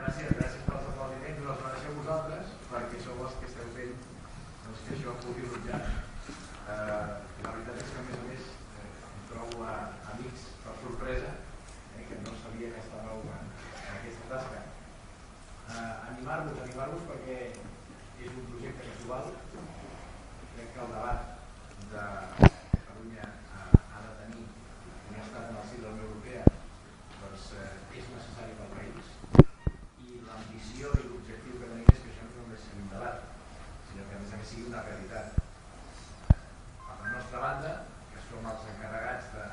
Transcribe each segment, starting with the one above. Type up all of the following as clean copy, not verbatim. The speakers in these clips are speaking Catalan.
Gràcies pels aplaudiments, us els mereixeu vosaltres, perquè sou els que esteu fent que això pugui rutllar. La veritat és que, a més, trobo amics per sorpresa, que no sabia que estàveu en aquesta tasca. Animar-vos perquè és un projecte casual. Crec que el debat de Catalunya ha de tenir un estat en el si de la Unió Europea és necessari pel país, i l'ambició i l'objectiu que tenim és que això no només sigui un debat, sinó que a més sigui una realitat. Per la nostra banda, que som els encarregats de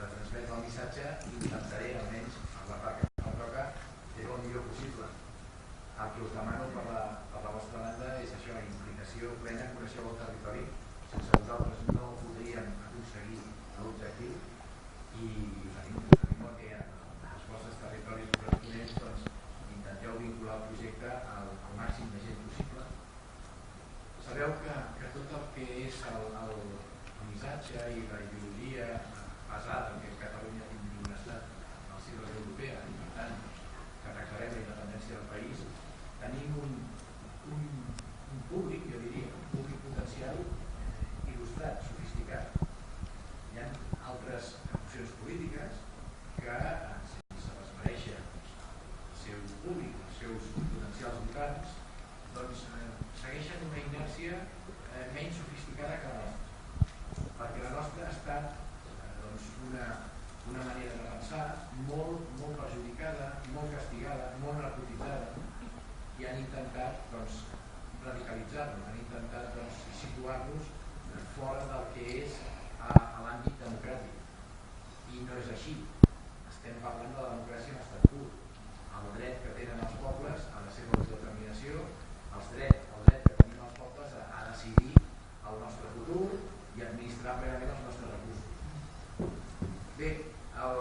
transmetre el missatge, intentaré, almenys en la part que em toca, fer-ho el millor possible. El que us demano per la vostra banda és això, implicació plena, coneixeu el territori. Sense vosaltres no podríem aconseguir l'objectiu, i tenim el que els vostres territoris corresponents intenteu vincular el projecte al màxim de gent possible. Sabeu que tot el que és el missatge i la ideologia basada en que Catalunya tingui un estat al si de la Unió Europea, i per tant que declarem la independència del país, tenim un públic, jo diria, un públic potencial il·lustrat, sofisticat. Hi ha altres opcions polítiques que, sense desmereixer el seu públic, els seus potencials votants, segueixen una inèrcia menys sofisticada que la nostra, perquè la nostra ha estat una manera de pensar molt perjudicada, molt castigada, molt narcotitzada, i han intentat radicalitzar-nos, han intentat situar-nos fora del que és l'àmbit democràtic. I no és així. Estem parlant de la democràcia en estat pur. El dret que tenen els pobles a la seva autodeterminació, el dret que tenim els pobles a decidir el nostre futur i administrar plenament els nostres recursos. Bé, el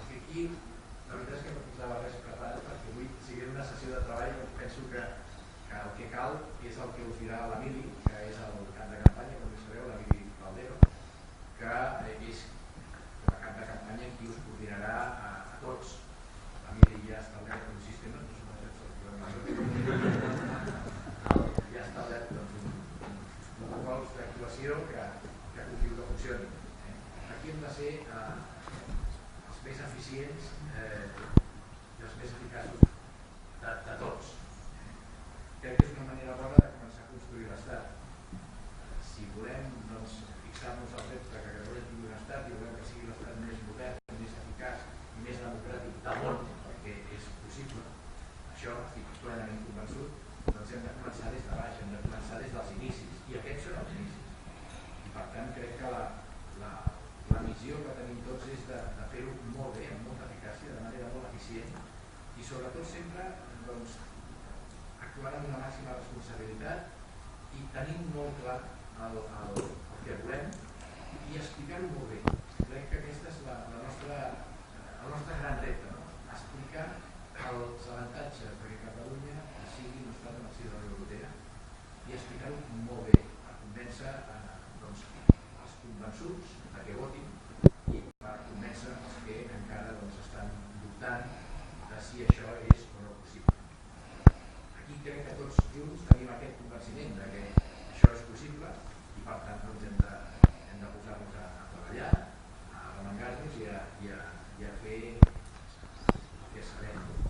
que aquí, la veritat és que no posava res preparat perquè avui sigui una sessió de treball. Penso que el que cal és el que us dirà l'Emili, que és el cap de campanya, com sabeu, l'Emili Caldero, que és el cap de campanya qui us coordinarà a tots. L'Emili ja ha establert un sistema, ja ha establert uns protocols d'actuació que confio que funcionin. Aquí hem de ser els més eficients i els més eficaços de tots. Crec que és una manera bona de començar a construir l'Estat. Si volem fixar-nos al repte que Catalunya tingui un Estat i volem que sigui l'Estat més modern, més eficaç i més democràtic del món, perquè és possible, això estic plenament convençut, hem de començar des de baix, hem de començar des dels inicis, i aquests són els inicis. I per tant crec que la missió que tenim tots és de fer-ho molt bé, amb molta eficàcia, de manera molt eficient, i sobretot sempre actuant amb una màxima responsabilitat i tenint molt clar el que volem i explicar-ho molt bé. Crec que aquest és el nostre gran repte, explicar els avantatges que Catalunya sigui un estat en el si de la Unió Europea i explicar-ho molt bé, per convèncer els convençuts que votin i per convèncer els que encara estan dubtant de si això és o no possible. Aquí crec que tots junts tenim aquest convenciment de que això és possible i per tant hem de posar-nos a treballar, a remengar-nos i a fer el que sabem.